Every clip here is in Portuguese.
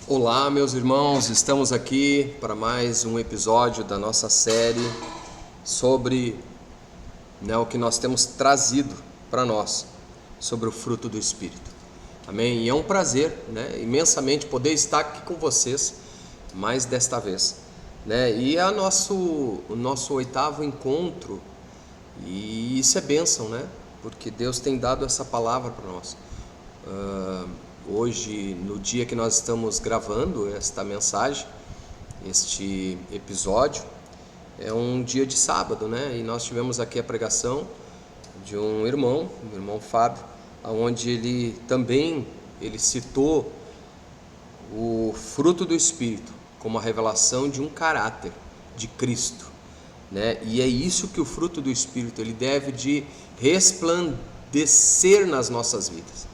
Olá, meus irmãos, estamos aqui para mais um episódio da nossa série sobre o que nós temos trazido para nós, sobre o fruto do Espírito. Amém? E é um prazer, imensamente poder estar aqui com vocês mais desta vez. E é o nosso oitavo encontro, e isso é bênção, porque Deus tem dado essa palavra para nós. Hoje, no dia que nós estamos gravando esta mensagem, este episódio, é um dia de sábado, e nós tivemos aqui a pregação de um irmão, o irmão Fábio, onde ele citou o fruto do Espírito como a revelação de um caráter de Cristo, e é isso que o fruto do Espírito ele deve de resplandecer nas nossas vidas.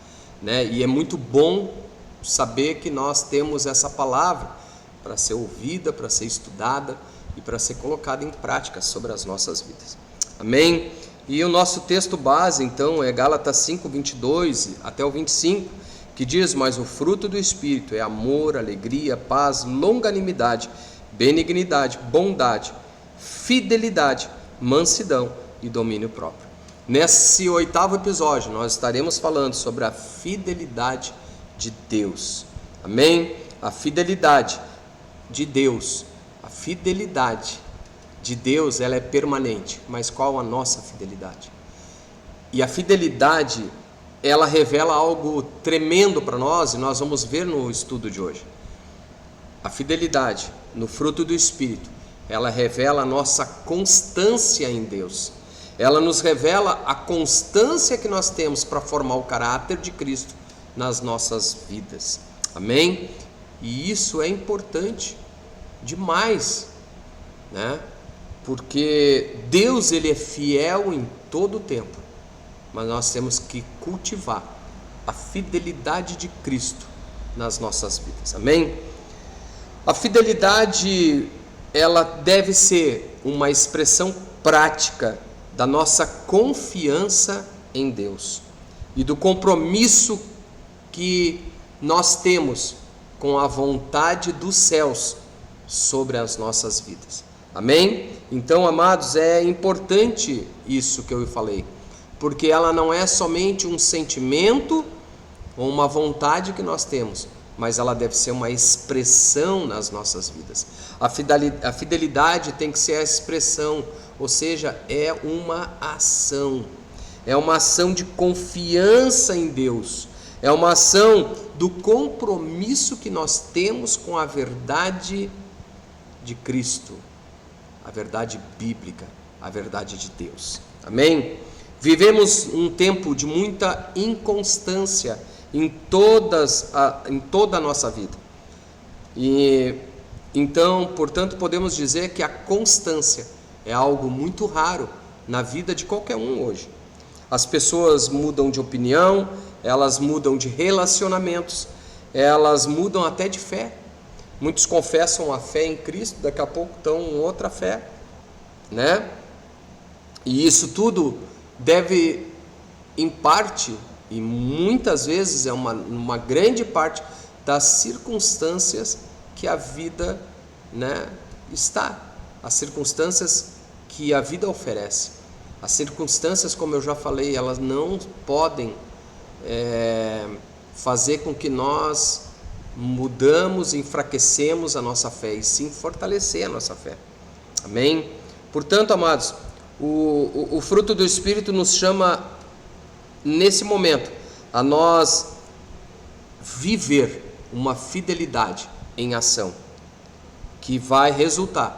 E é muito bom saber que nós temos essa palavra para ser ouvida, para ser estudada e para ser colocada em prática sobre as nossas vidas. Amém? E o nosso texto base, então, é Gálatas 5, 22 até o 25, que diz: mas o fruto do Espírito é amor, alegria, paz, longanimidade, benignidade, bondade, fidelidade, mansidão e domínio próprio. Nesse oitavo episódio, nós estaremos falando sobre a fidelidade de Deus. Amém? A fidelidade de Deus. A fidelidade de Deus, ela é permanente. Mas qual a nossa fidelidade? E a fidelidade, ela revela algo tremendo para nós, e nós vamos ver no estudo de hoje. A fidelidade no fruto do Espírito, ela revela a nossa constância em Deus. Ela nos revela a constância que nós temos para formar o caráter de Cristo nas nossas vidas. Amém? E isso é importante demais, porque Deus ele é fiel em todo o tempo, mas nós temos que cultivar a fidelidade de Cristo nas nossas vidas. Amém? A fidelidade ela deve ser uma expressão prática da nossa confiança em Deus e do compromisso que nós temos com a vontade dos céus sobre as nossas vidas. Amém? Então, amados, é importante isso que eu falei, porque ela não é somente um sentimento ou uma vontade que nós temos, mas ela deve ser uma expressão nas nossas vidas. A fidelidade tem que ser a expressão, ou seja, é uma ação de confiança em Deus, é uma ação do compromisso que nós temos com a verdade de Cristo, a verdade bíblica, a verdade de Deus. Amém? Vivemos um tempo de muita inconstância em toda a nossa vida. E então, portanto, podemos dizer que a constância é algo muito raro na vida de qualquer um hoje. As pessoas mudam de opinião, elas mudam de relacionamentos, elas mudam até de fé. Muitos confessam a fé em Cristo, daqui a pouco estão em outra fé, E isso tudo deve, em parte, e muitas vezes é uma grande parte das circunstâncias que a vida está, as circunstâncias que a vida oferece. As circunstâncias, como eu já falei, elas não podem fazer com que nós mudamos, enfraquecemos a nossa fé, e sim fortalecer a nossa fé. Amém? Portanto, amados, o fruto do Espírito nos chama, nesse momento, a nós viver uma fidelidade em ação, que vai resultar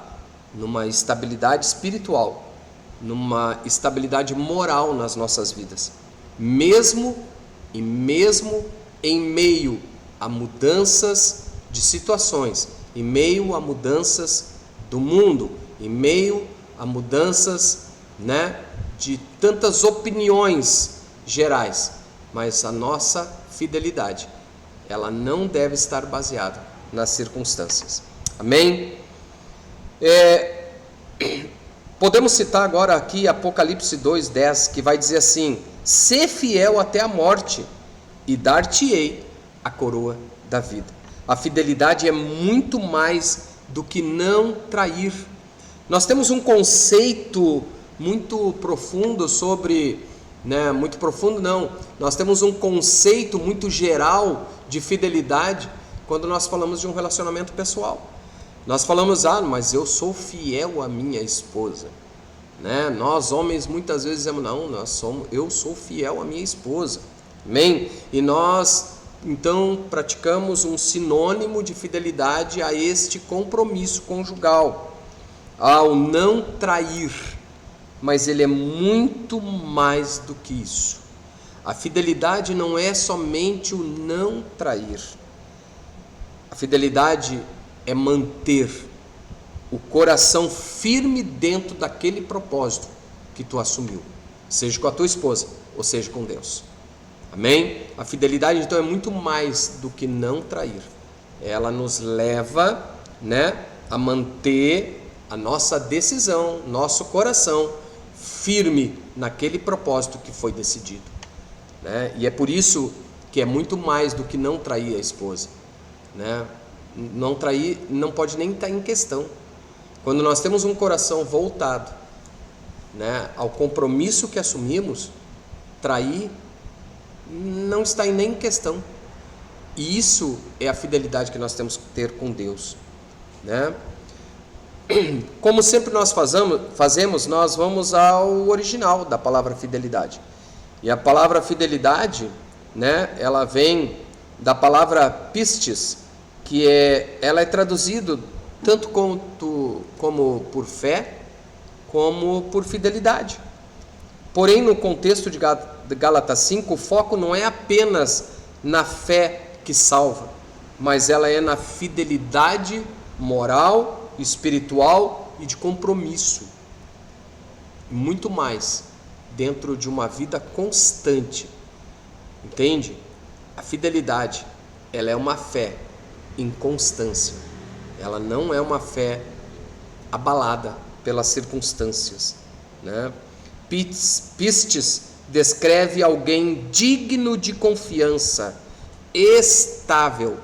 numa estabilidade espiritual, numa estabilidade moral nas nossas vidas, mesmo em meio a mudanças de situações, em meio a mudanças do mundo, em meio a mudanças, de tantas opiniões gerais, mas a nossa fidelidade, ela não deve estar baseada nas circunstâncias. Amém? Podemos citar agora aqui Apocalipse 2:10, que vai dizer assim: sê fiel até a morte, e dar-te-ei a coroa da vida. A fidelidade é muito mais do que não trair. Nós temos um conceito muito profundo sobre, muito profundo não, nós temos um conceito muito geral de fidelidade quando nós falamos de um relacionamento pessoal. Nós falamos, mas eu sou fiel à minha esposa. Nós homens muitas vezes dizemos, não, eu sou fiel à minha esposa. Amém? E nós então praticamos um sinônimo de fidelidade a este compromisso conjugal, ao não trair, mas ele é muito mais do que isso. A fidelidade não é somente o não trair. A fidelidade é manter o coração firme dentro daquele propósito que tu assumiu, seja com a tua esposa ou seja com Deus. Amém? A fidelidade então é muito mais do que não trair. Ela nos leva, a manter a nossa decisão, nosso coração firme naquele propósito que foi decidido. E é por isso que é muito mais do que não trair a esposa. Não trair não pode nem estar em questão. Quando nós temos um coração voltado, ao compromisso que assumimos, trair não está nem em questão. E isso é a fidelidade que nós temos que ter com Deus. Como sempre nós fazemos, nós vamos ao original da palavra fidelidade. E a palavra fidelidade, ela vem da palavra pistes, que ela é traduzida tanto como por fé, como por fidelidade. Porém, no contexto de Gálatas 5, o foco não é apenas na fé que salva, mas ela é na fidelidade moral, espiritual e de compromisso. Muito mais dentro de uma vida constante. Entende? A fidelidade, ela é uma fé em constância. Ela não é uma fé abalada pelas circunstâncias. Pistes descreve alguém digno de confiança, estável,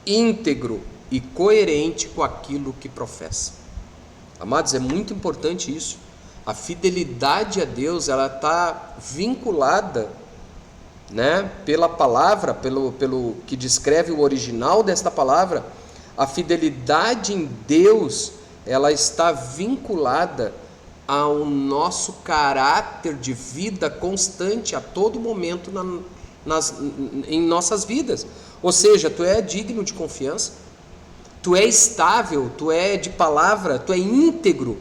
íntegro e coerente com aquilo que professa. Amados, é muito importante isso. A fidelidade a Deus, ela está vinculada, pela palavra, pelo que descreve o original desta palavra. A fidelidade em Deus, ela está vinculada ao nosso caráter de vida constante a todo momento em nossas vidas. Ou seja, tu é digno de confiança, tu é estável, tu é de palavra, tu é íntegro,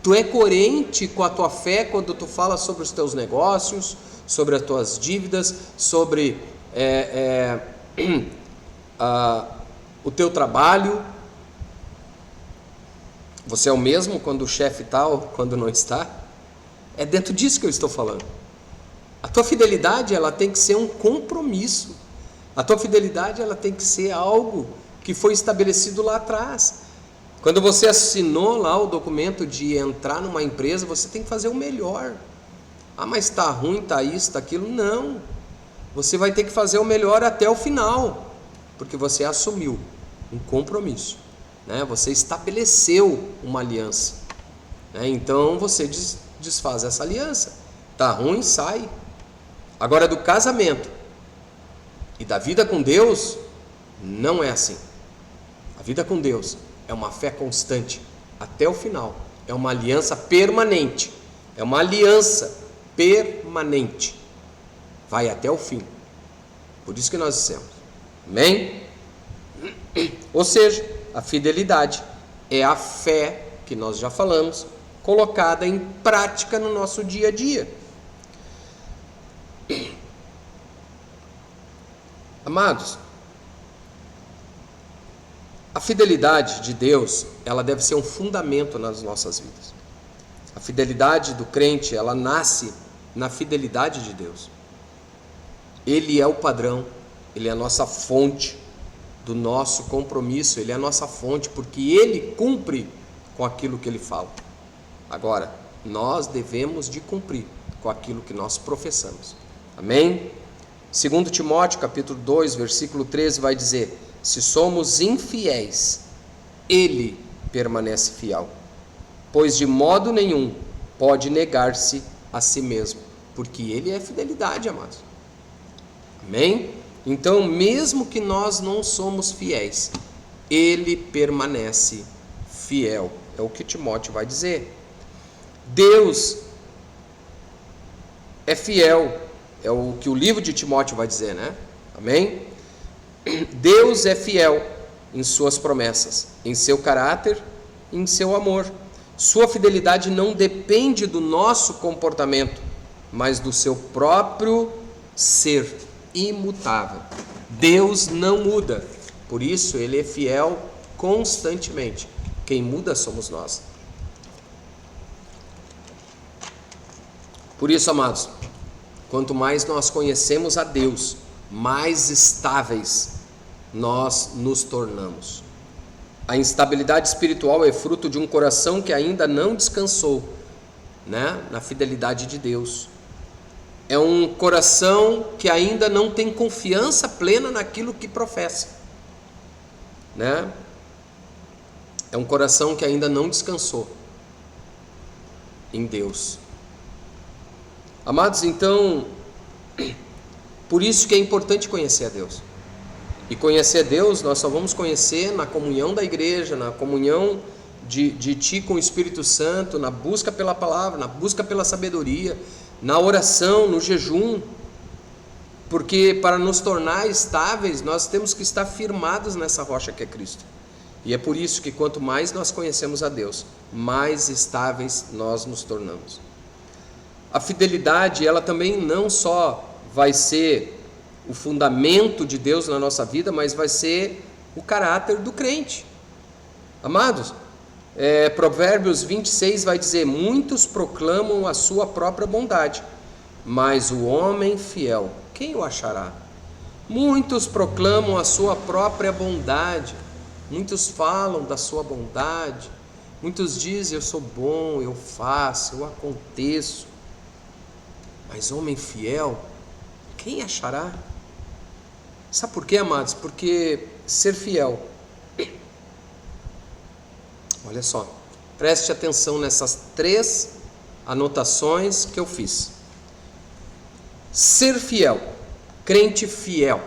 tu é coerente com a tua fé quando tu fala sobre os teus negócios, sobre as tuas dívidas, sobre o teu trabalho. Você é o mesmo quando o chefe está ou quando não está? É dentro disso que eu estou falando. A tua fidelidade, ela tem que ser um compromisso. A tua fidelidade, ela tem que ser algo que foi estabelecido lá atrás. Quando você assinou lá o documento de entrar numa empresa, você tem que fazer o melhor. Mas está ruim, está isso, está aquilo. Não. Você vai ter que fazer o melhor até o final, porque você assumiu um compromisso. Você estabeleceu uma aliança. Então você desfaz essa aliança. Está ruim, sai. Agora, do casamento e da vida com Deus, não é assim. A vida com Deus é uma fé constante até o final. É uma aliança permanente. É uma aliança permanente. Vai até o fim. Por isso que nós dissemos. Amém? Ou seja, a fidelidade é a fé, que nós já falamos, colocada em prática no nosso dia a dia. Amados, a fidelidade de Deus, ela deve ser um fundamento nas nossas vidas. A fidelidade do crente, ela nasce na fidelidade de Deus. Ele é o padrão, ele é a nossa fonte do nosso compromisso, ele é a nossa fonte, porque ele cumpre com aquilo que ele fala. Agora, nós devemos de cumprir com aquilo que nós professamos. Amém? 2 Timóteo, capítulo 2, versículo 13, vai dizer: se somos infiéis, ele permanece fiel, pois de modo nenhum pode negar-se a si mesmo, porque ele é fidelidade, amados. Amém? Então, mesmo que nós não somos fiéis, ele permanece fiel. É o que Timóteo vai dizer. Deus é fiel, é o que o livro de Timóteo vai dizer, né? Amém? Deus é fiel em suas promessas, em seu caráter, em seu amor. Sua fidelidade não depende do nosso comportamento, mas do seu próprio ser imutável. Deus não muda, por isso ele é fiel constantemente. Quem muda somos nós. Por isso, amados, quanto mais nós conhecemos a Deus, mais estáveis nós nos tornamos. A instabilidade espiritual é fruto de um coração que ainda não descansou, né, na fidelidade de Deus. É um coração que ainda não tem confiança plena naquilo que professa, né? É um coração que ainda não descansou em Deus. Amados, então, por isso que é importante conhecer a Deus. E conhecer a Deus nós só vamos conhecer na comunhão da igreja, na comunhão de ti com o Espírito Santo, na busca pela palavra, na busca pela sabedoria, na oração, no jejum. Porque para nos tornar estáveis, nós temos que estar firmados nessa rocha que é Cristo. E é por isso que quanto mais nós conhecemos a Deus, mais estáveis nós nos tornamos. A fidelidade, ela também não só vai ser o fundamento de Deus na nossa vida, mas vai ser o caráter do crente. Amados, Provérbios 26 vai dizer: muitos proclamam a sua própria bondade, mas o homem fiel, quem o achará? Muitos proclamam a sua própria bondade, muitos falam da sua bondade, muitos dizem: eu sou bom, eu faço, eu aconteço, mas homem fiel, quem achará? Sabe por quê, amados? Porque ser fiel, olha só, preste atenção nessas 3 anotações que eu fiz. Ser fiel, crente fiel.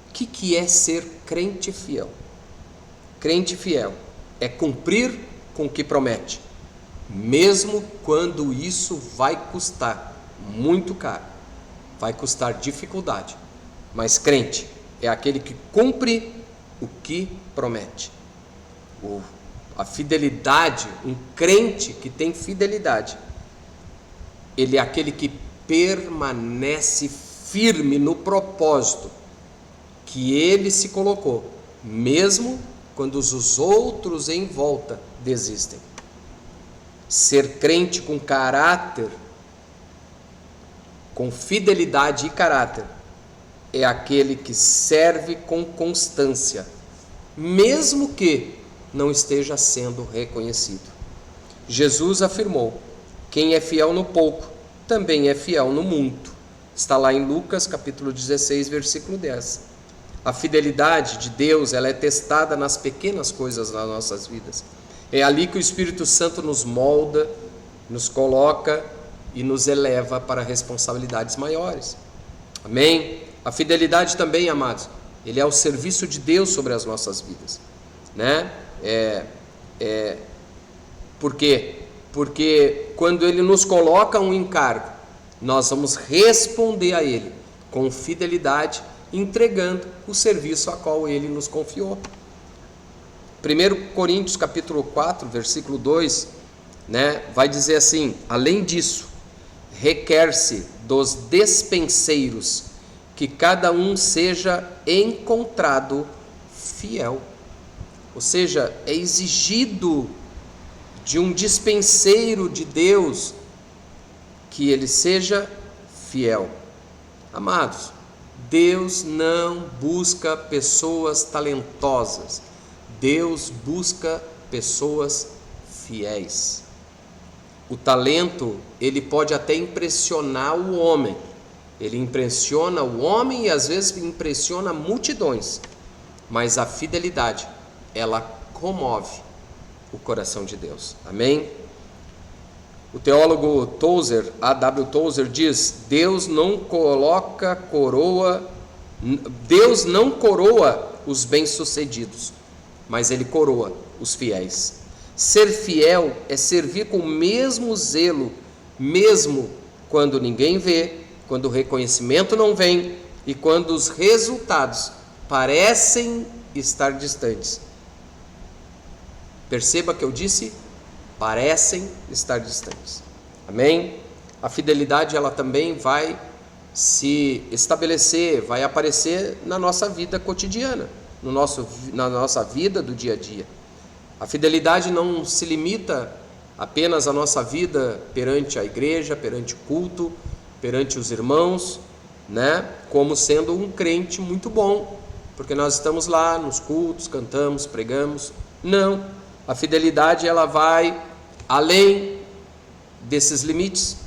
O que é ser crente fiel? Crente fiel é cumprir com o que promete, mesmo quando isso vai custar muito caro, vai custar dificuldade. Mas crente é aquele que cumpre o que promete. A fidelidade, um crente que tem fidelidade, ele é aquele que permanece firme no propósito que ele se colocou, mesmo quando os outros em volta desistem. Ser crente com caráter, com fidelidade e caráter, é aquele que serve com constância, mesmo que não esteja sendo reconhecido. Jesus afirmou: quem é fiel no pouco, também é fiel no muito. Está lá em Lucas capítulo 16, versículo 10. A fidelidade de Deus, ela é testada nas pequenas coisas das nossas vidas. É ali que o Espírito Santo nos molda, nos coloca e nos eleva para responsabilidades maiores. Amém? A fidelidade também, amados, ele é o serviço de Deus sobre as nossas vidas, né? Por quê? Porque quando ele nos coloca um encargo, nós vamos responder a ele com fidelidade, entregando o serviço a qual ele nos confiou. 1 Coríntios capítulo 4, versículo 2, né, vai dizer assim: além disso, requer-se dos despenseiros que cada um seja encontrado fiel. Ou seja, é exigido de um dispenseiro de Deus que ele seja fiel. Amados, Deus não busca pessoas talentosas, Deus busca pessoas fiéis. O talento, ele pode até impressionar o homem, Ele impressiona o homem e às vezes impressiona multidões, mas a fidelidade, ela comove o coração de Deus. Amém? O teólogo Tozer, A.W. Tozer, diz: Deus não coroa os bem-sucedidos, mas Ele coroa os fiéis. Ser fiel é servir com o mesmo zelo, mesmo quando ninguém vê, quando o reconhecimento não vem e quando os resultados parecem estar distantes. Perceba que eu disse parecem estar distantes. Amém? A fidelidade, ela também vai se estabelecer, vai aparecer na nossa vida cotidiana, na nossa vida do dia a dia. A fidelidade não se limita apenas à nossa vida perante a igreja, perante o culto, perante os irmãos, né? Como sendo um crente muito bom, porque nós estamos lá nos cultos, cantamos, pregamos. Não, a fidelidade, ela vai além desses limites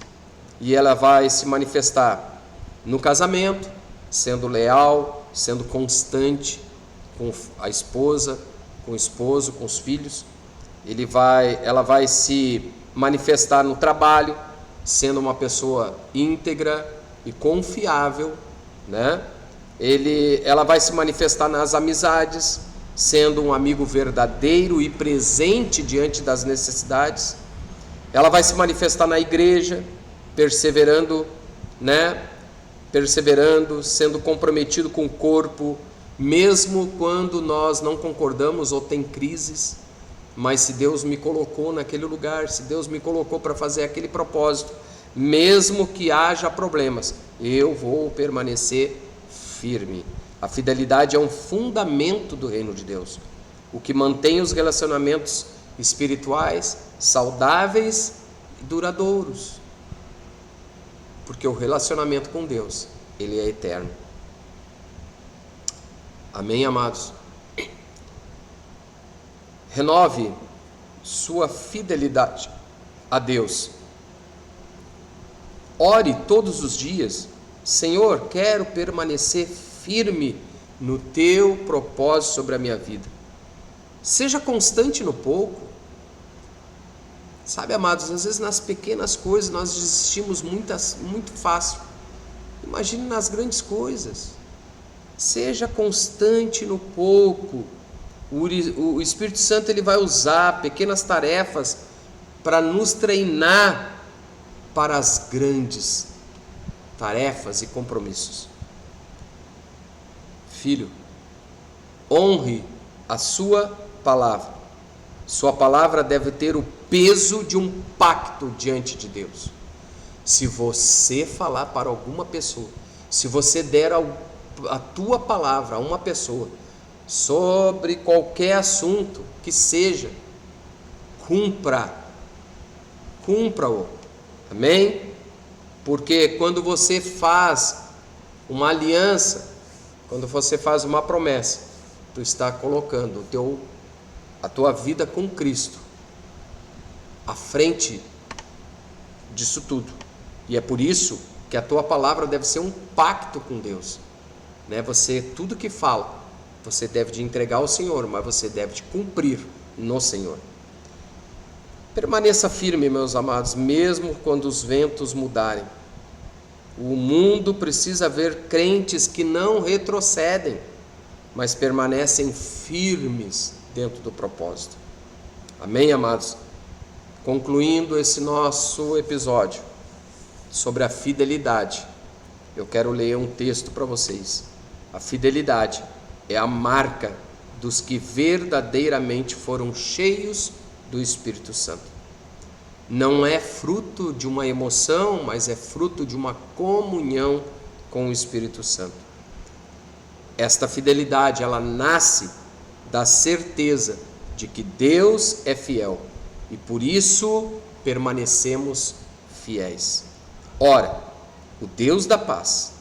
e ela vai se manifestar no casamento, sendo leal, sendo constante com a esposa, com o esposo, com os filhos. Ela vai se manifestar no trabalho, sendo uma pessoa íntegra e confiável, né? Ela vai se manifestar nas amizades, sendo um amigo verdadeiro e presente diante das necessidades. Ela vai se manifestar na igreja, perseverando, né? Perseverando, sendo comprometido com o corpo, mesmo quando nós não concordamos ou tem crises. Mas se Deus me colocou naquele lugar, se Deus me colocou para fazer aquele propósito, mesmo que haja problemas, eu vou permanecer firme. A fidelidade é um fundamento do reino de Deus, o que mantém os relacionamentos espirituais saudáveis e duradouros, porque o relacionamento com Deus, ele é eterno. Amém, amados? Renove sua fidelidade a Deus. Ore todos os dias: Senhor, quero permanecer firme no teu propósito sobre a minha vida. Seja constante no pouco. Sabe, amados, às vezes nas pequenas coisas nós desistimos muito fácil. Imagine nas grandes coisas. Seja constante no pouco. O Espírito Santo, ele vai usar pequenas tarefas para nos treinar para as grandes tarefas e compromissos. Filho, honre a sua palavra. Sua palavra deve ter o peso de um pacto diante de Deus. Se você falar para alguma pessoa, se você der a tua palavra a uma pessoa, sobre qualquer assunto que seja, cumpra-o, amém? Porque quando você faz uma aliança, quando você faz uma promessa, tu está colocando a tua vida com Cristo à frente disso tudo, e é por isso que a tua palavra deve ser um pacto com Deus, né? Tudo que fala, você deve de entregar ao Senhor, mas você deve de cumprir no Senhor. Permaneça firme, meus amados, mesmo quando os ventos mudarem. O mundo precisa ver crentes que não retrocedem, mas permanecem firmes dentro do propósito. Amém, amados? Concluindo esse nosso episódio sobre a fidelidade, eu quero ler um texto para vocês. A fidelidade é a marca dos que verdadeiramente foram cheios do Espírito Santo. Não é fruto de uma emoção, mas é fruto de uma comunhão com o Espírito Santo. Esta fidelidade, ela nasce da certeza de que Deus é fiel e por isso permanecemos fiéis. Ora, o Deus da paz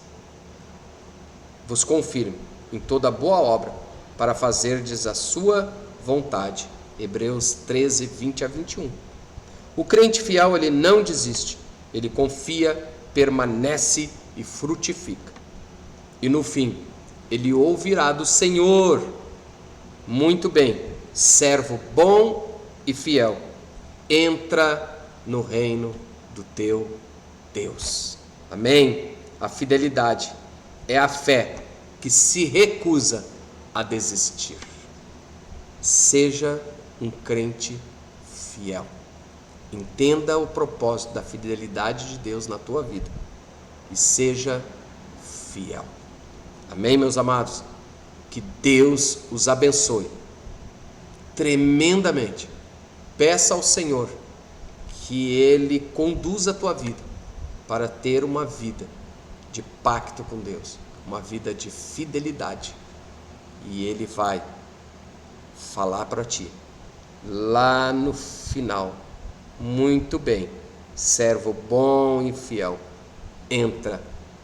vos confirme em toda boa obra, para fazerdes a sua vontade. Hebreus 13, 20 a 21. O crente fiel, ele não desiste, ele confia, permanece e frutifica. E no fim, ele ouvirá do Senhor: muito bem, servo bom e fiel, entra no reino do teu Deus. Amém? A fidelidade é a fé que se recusa a desistir. Seja um crente fiel. Entenda o propósito da fidelidade de Deus na tua vida e seja fiel. Amém, meus amados? Que Deus os abençoe tremendamente. Peça ao Senhor que Ele conduza a tua vida para ter uma vida de pacto com Deus, uma vida de fidelidade. E Ele vai falar para ti lá no final: muito bem, servo bom e fiel, entra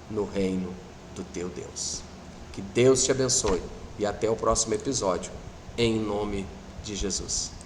no reino do teu Deus. Que Deus te abençoe e até o próximo episódio, em nome de Jesus.